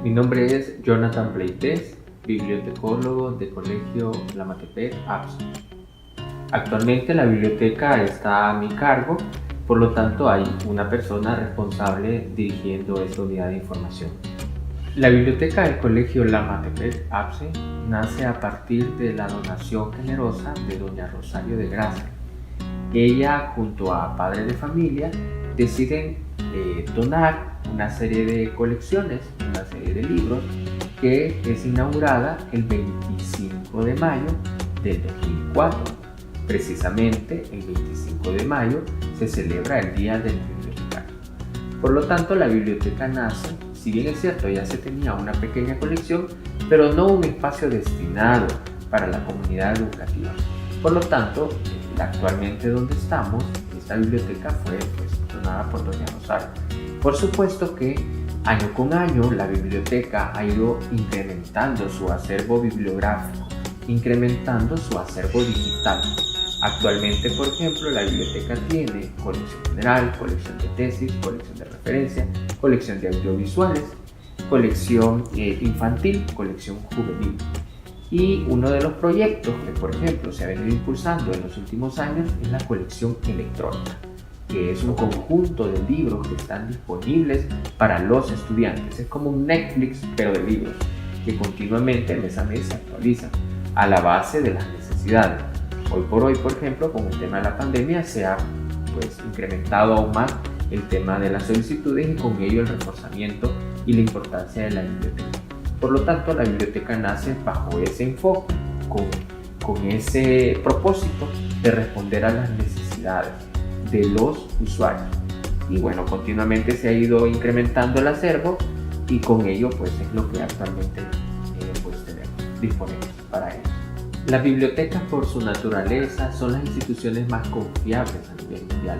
Mi nombre es Jonathan Pleites, bibliotecólogo de Colegio Tlamatepec, APSO. Actualmente la biblioteca está a mi cargo, por lo tanto hay una persona responsable dirigiendo esta unidad de información. La biblioteca del Colegio Tlamatepec, APSE, nace a partir de la donación generosa de doña Rosario de Gracia. Ella, junto a padres de familia, deciden donar una serie de colecciones, una serie de libros, que es inaugurada el 25 de mayo del 2004. Precisamente el 25 de mayo se celebra el Día del Bibliotecario. Por lo tanto, la biblioteca nace, si bien es cierto, ya se tenía una pequeña colección, pero no un espacio destinado para la comunidad educativa. Por lo tanto, actualmente donde estamos, esta biblioteca fue donada por doña Rosario. Por supuesto que año con año la biblioteca ha ido incrementando su acervo bibliográfico, incrementando su acervo digital. Actualmente, por ejemplo, la biblioteca tiene colección general, colección de tesis, colección de referencia, colección de audiovisuales, colección infantil, colección juvenil. Y uno de los proyectos que, por ejemplo, se ha venido impulsando en los últimos años es la colección electrónica, que es un conjunto de libros que están disponibles para los estudiantes. Es como un Netflix, pero de libros, que continuamente mes a mes se actualizan a la base de las necesidades. Hoy por hoy, por ejemplo, con el tema de la pandemia se ha incrementado aún más el tema de las solicitudes y con ello el reforzamiento y la importancia de la biblioteca. Por lo tanto, la biblioteca nace bajo ese enfoque, con ese propósito de responder a las necesidades de los usuarios. Y bueno, continuamente se ha ido incrementando el acervo y con ello es lo que actualmente tenemos disponible para ellos. Las bibliotecas, por su naturaleza, son las instituciones más confiables a nivel mundial.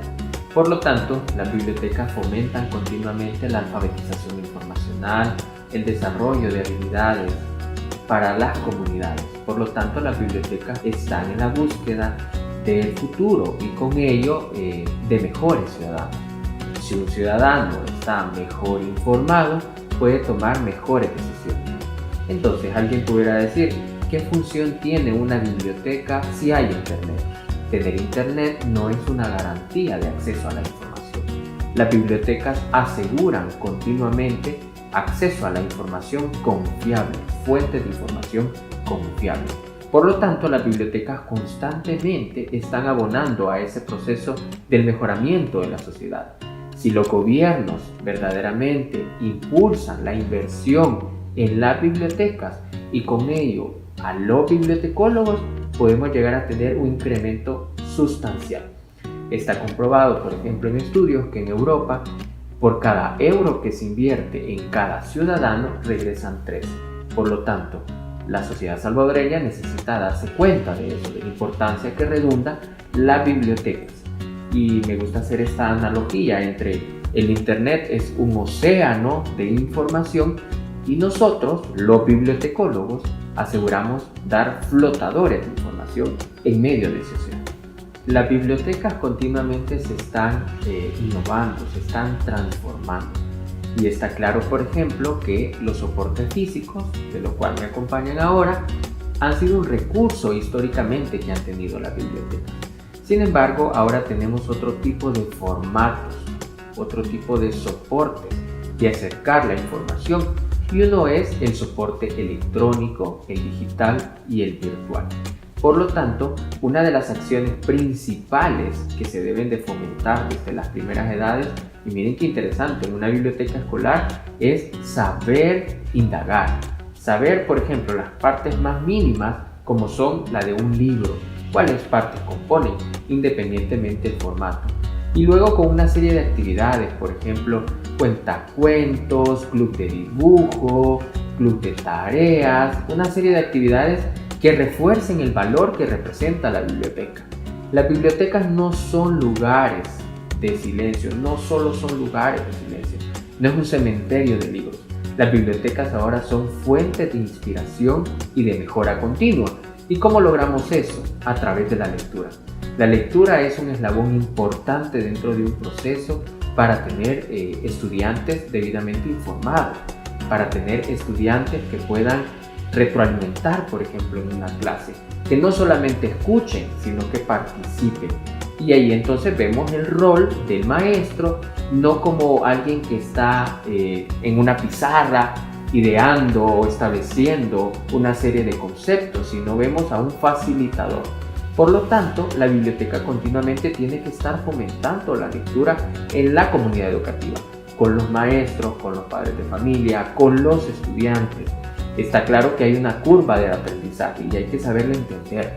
Por lo tanto, las bibliotecas fomentan continuamente la alfabetización informacional, el desarrollo de habilidades para las comunidades. Por lo tanto, las bibliotecas están en la búsqueda del futuro y con ello de mejores ciudadanos. Si un ciudadano está mejor informado, puede tomar mejores decisiones. Entonces, alguien pudiera decir, ¿qué función tiene una biblioteca si hay internet? Tener internet no es una garantía de acceso a la información. Las bibliotecas aseguran continuamente acceso a la información confiable, fuentes de información confiable. Por lo tanto, las bibliotecas constantemente están abonando a ese proceso del mejoramiento de la sociedad. Si los gobiernos verdaderamente impulsan la inversión en las bibliotecas y con ello a los bibliotecólogos, podemos llegar a tener un incremento sustancial. Está comprobado, por ejemplo, en estudios que en Europa, por cada euro que se invierte en cada ciudadano, regresan 3. Por lo tanto, la sociedad salvadoreña necesita darse cuenta de eso, de la importancia que redunda las bibliotecas. Y me gusta hacer esta analogía entre el internet es un océano de información y nosotros, los bibliotecólogos, aseguramos dar flotadores de información en medio de ese océano. Las bibliotecas continuamente se están innovando, se están transformando. Y está claro, por ejemplo, que los soportes físicos, de lo cual me acompañan ahora, han sido un recurso históricamente que han tenido las bibliotecas. Sin embargo, ahora tenemos otro tipo de formatos, otro tipo de soportes de acercar la información, y uno es el soporte electrónico, el digital y el virtual. Por lo tanto, una de las acciones principales que se deben de fomentar desde las primeras edades, y miren qué interesante, en una biblioteca escolar, es saber indagar. Saber, por ejemplo, las partes más mínimas, como son la de un libro, cuáles partes componen, independientemente del formato. Y luego con una serie de actividades, por ejemplo, cuentacuentos, club de dibujo, club de tareas, una serie de actividades que refuercen el valor que representa la biblioteca. Las bibliotecas no son lugares de silencio, no solo son lugares de silencio, no es un cementerio de libros. Las bibliotecas ahora son fuentes de inspiración y de mejora continua. ¿Y cómo logramos eso? A través de la lectura. La lectura es un eslabón importante dentro de un proceso para tener estudiantes debidamente informados, para tener estudiantes que puedan retroalimentar, por ejemplo, en una clase, que no solamente escuchen, sino que participen. Y ahí entonces vemos el rol del maestro, no como alguien que está en una pizarra ideando o estableciendo una serie de conceptos, sino vemos a un facilitador. Por lo tanto, la biblioteca continuamente tiene que estar fomentando la lectura en la comunidad educativa, con los maestros, con los padres de familia, con los estudiantes. Está claro que hay una curva de aprendizaje y hay que saberla entender.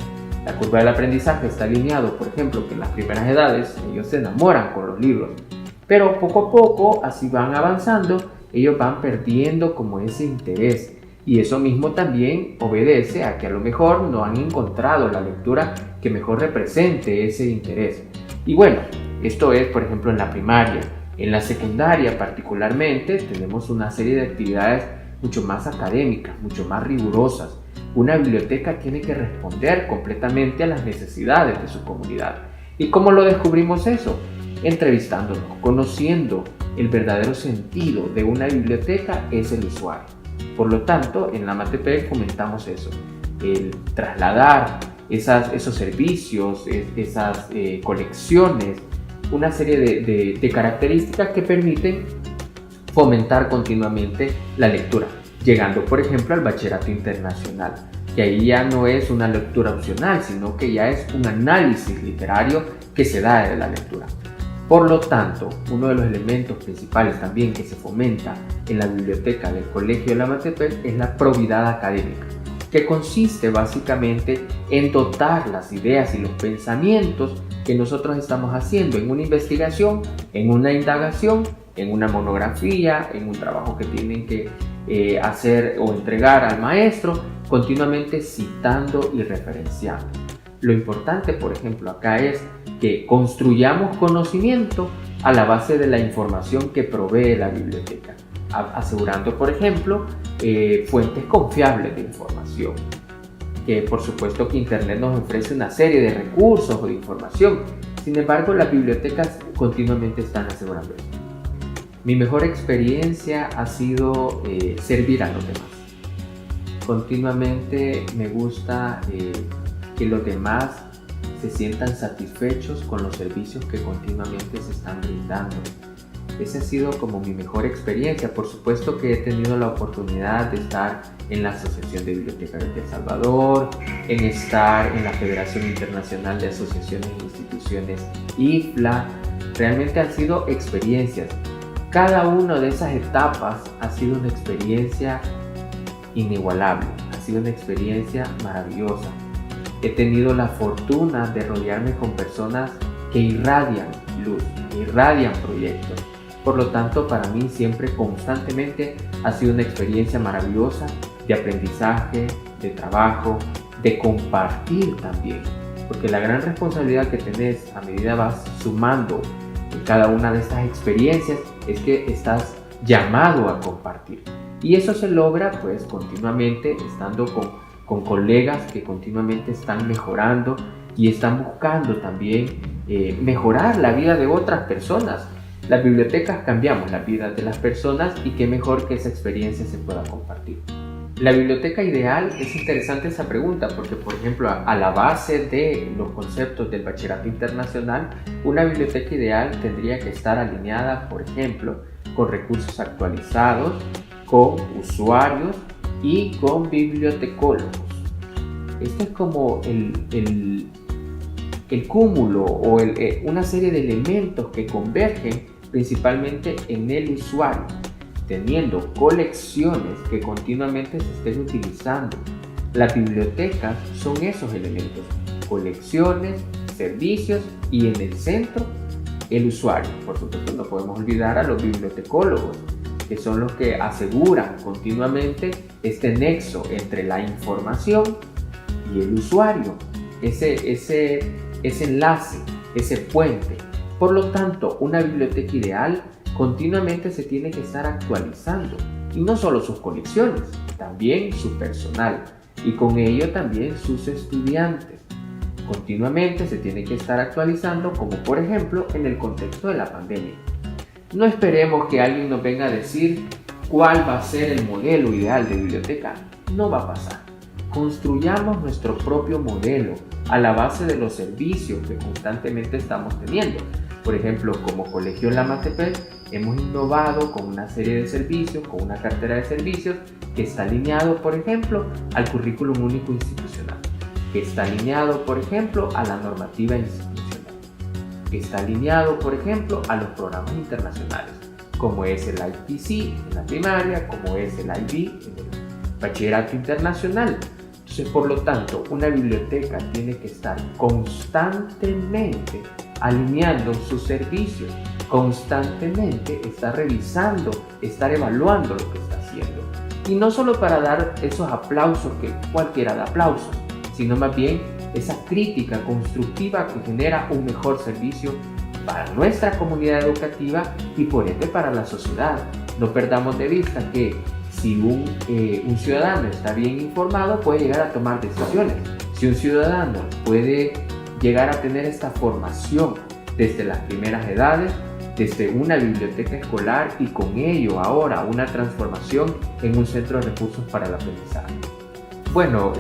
La curva del aprendizaje está alineado, por ejemplo, que en las primeras edades ellos se enamoran con los libros, pero poco a poco, así van avanzando, ellos van perdiendo como ese interés. Y eso mismo también obedece a que a lo mejor no han encontrado la lectura que mejor represente ese interés. Y bueno, esto es, por ejemplo, en la primaria. En la secundaria particularmente tenemos una serie de actividades mucho más académicas, mucho más rigurosas. Una biblioteca tiene que responder completamente a las necesidades de su comunidad. ¿Y cómo lo descubrimos eso? Entrevistándonos, conociendo el verdadero sentido de una biblioteca es el usuario. Por lo tanto, en la MATEPEC fomentamos eso, el trasladar esos servicios, esas colecciones, una serie de características que permiten fomentar continuamente la lectura, llegando por ejemplo al bachillerato internacional, que ahí ya no es una lectura opcional, sino que ya es un análisis literario que se da de la lectura. Por lo tanto, uno de los elementos principales también que se fomenta en la biblioteca del Colegio de la MATEPEC es la probidad académica, que consiste básicamente en dotar las ideas y los pensamientos que nosotros estamos haciendo en una investigación, en una indagación, en una monografía, en un trabajo que tienen que hacer o entregar al maestro, continuamente citando y referenciando. Lo importante, por ejemplo, acá es que construyamos conocimiento a la base de la información que provee la biblioteca, asegurando, por ejemplo, fuentes confiables de información. Que por supuesto que Internet nos ofrece una serie de recursos o de información, sin embargo, las bibliotecas continuamente están asegurando esto. Mi mejor experiencia ha sido servir a los demás. Continuamente me gusta que los demás se sientan satisfechos con los servicios que continuamente se están brindando. Esa ha sido como mi mejor experiencia. Por supuesto que he tenido la oportunidad de estar en la Asociación de Bibliotecarios de El Salvador, en estar en la Federación Internacional de Asociaciones e Instituciones IFLA. Realmente han sido experiencias. Cada una de esas etapas ha sido una experiencia inigualable, ha sido una experiencia maravillosa. He tenido la fortuna de rodearme con personas que irradian luz, que irradian proyectos. Por lo tanto, para mí siempre, constantemente, ha sido una experiencia maravillosa de aprendizaje, de trabajo, de compartir también. Porque la gran responsabilidad que tenés a medida vas sumando en cada una de estas experiencias es que estás llamado a compartir. Y eso se logra pues continuamente estando con colegas que continuamente están mejorando y están buscando también mejorar la vida de otras personas. Las bibliotecas cambiamos la vida de las personas y qué mejor que esa experiencia se pueda compartir. La biblioteca ideal, es interesante esa pregunta porque, por ejemplo, a la base de los conceptos del bachillerato internacional, una biblioteca ideal tendría que estar alineada, por ejemplo, con recursos actualizados, con usuarios y con bibliotecólogos. Este es como el cúmulo o una serie de elementos que convergen principalmente en el usuario, teniendo colecciones que continuamente se estén utilizando. Las bibliotecas son esos elementos, colecciones, servicios y en el centro el usuario. Por supuesto no podemos olvidar a los bibliotecólogos, que son los que aseguran continuamente este nexo entre la información y el usuario, ese enlace, ese puente. Por lo tanto, una biblioteca ideal continuamente se tiene que estar actualizando, y no solo sus colecciones, también su personal. y con ello también sus estudiantes. Continuamente se tiene que estar actualizando, como por ejemplo en el contexto de la pandemia. No esperemos que alguien nos venga a decir cuál va a ser el modelo ideal de biblioteca. No va a pasar. Construyamos nuestro propio modelo a la base de los servicios que constantemente estamos teniendo. Por ejemplo, como Colegio La Matepec, hemos innovado con una serie de servicios, con una cartera de servicios que está alineado, por ejemplo, al currículum único institucional, que está alineado, por ejemplo, a la normativa institucional, que está alineado, por ejemplo, a los programas internacionales, como es el IPC en la primaria, como es el IB en el bachillerato internacional. Entonces, por lo tanto, una biblioteca tiene que estar constantemente alineando sus servicios, constantemente estar revisando, estar evaluando lo que está haciendo. Y no solo para dar esos aplausos que cualquiera da aplausos, sino más bien esa crítica constructiva que genera un mejor servicio para nuestra comunidad educativa y por ende para la sociedad. No perdamos de vista que si un ciudadano está bien informado, puede llegar a tomar decisiones. Si un ciudadano puede llegar a tener esta formación desde las primeras edades, desde una biblioteca escolar y con ello ahora una transformación en un centro de recursos para el aprendizaje. Bueno,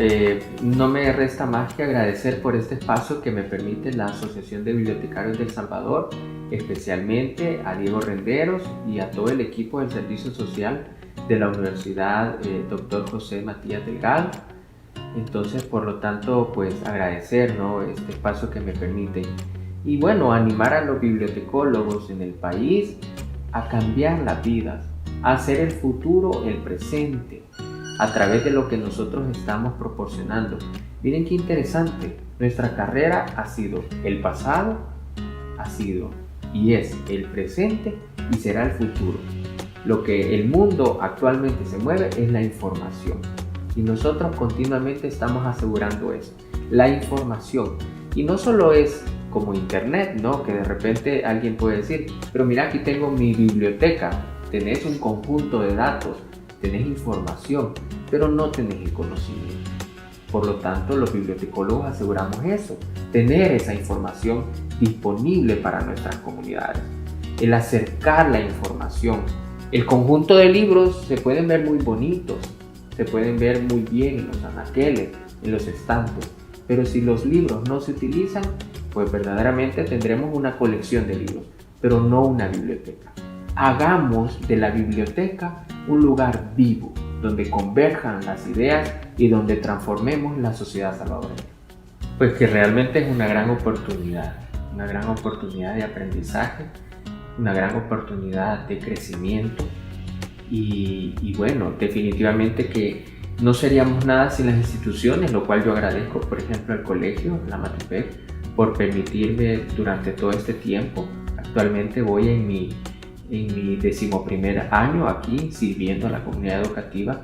no me resta más que agradecer por este espacio que me permite la Asociación de Bibliotecarios de El Salvador, especialmente a Diego Renderos y a todo el equipo del Servicio Social de la Universidad Dr. José Matías Delgado. Entonces, por lo tanto, pues agradecer, ¿no?, este espacio que me permite. Y bueno, animar a los bibliotecólogos en el país a cambiar las vidas, a hacer el futuro el presente, a través de lo que nosotros estamos proporcionando. Miren qué interesante, nuestra carrera ha sido el pasado, ha sido y es el presente y será el futuro. Lo que el mundo actualmente se mueve es la información y nosotros continuamente estamos asegurando eso, la información. Y no solo es como internet, ¿no?, que de repente alguien puede decir, pero mira, aquí tengo mi biblioteca, tenés un conjunto de datos, tenés información, pero no tenés el conocimiento. Por lo tanto, los bibliotecólogos aseguramos eso, tener esa información disponible para nuestras comunidades, el acercar la información. El conjunto de libros se pueden ver muy bonitos, se pueden ver muy bien en los anaqueles, en los estantes, pero si los libros no se utilizan, pues verdaderamente tendremos una colección de libros, pero no una biblioteca. Hagamos de la biblioteca un lugar vivo, donde converjan las ideas y donde transformemos la sociedad salvadoreña. Pues que realmente es una gran oportunidad de aprendizaje, una gran oportunidad de crecimiento y bueno, definitivamente que no seríamos nada sin las instituciones, lo cual yo agradezco, por ejemplo, al Colegio La Matepec por permitirme durante todo este tiempo. Actualmente voy en mi 11º año aquí sirviendo a la comunidad educativa,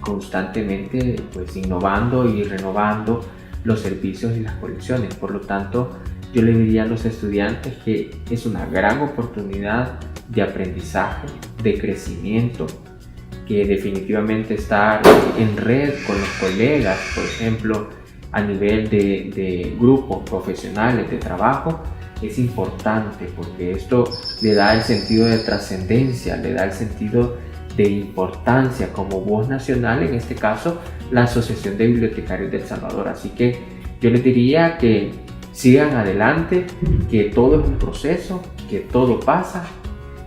constantemente pues innovando y renovando los servicios y las colecciones. Por lo tanto, yo le diría a los estudiantes que es una gran oportunidad de aprendizaje, de crecimiento, que definitivamente estar en red con los colegas, por ejemplo, a nivel de grupos profesionales de trabajo, es importante porque esto le da el sentido de trascendencia, le da el sentido de importancia como voz nacional, en este caso la Asociación de Bibliotecarios de El Salvador. Así que yo les diría que sigan adelante, que todo es un proceso, que todo pasa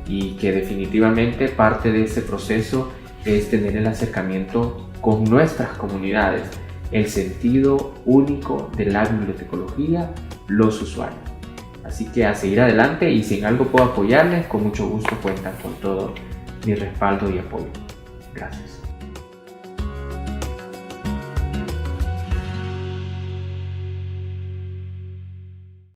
y que definitivamente parte de ese proceso es tener el acercamiento con nuestras comunidades, el sentido único de la bibliotecología, los usuarios. Así que a seguir adelante, y si en algo puedo apoyarles, con mucho gusto cuentan con todo mi respaldo y apoyo. Gracias.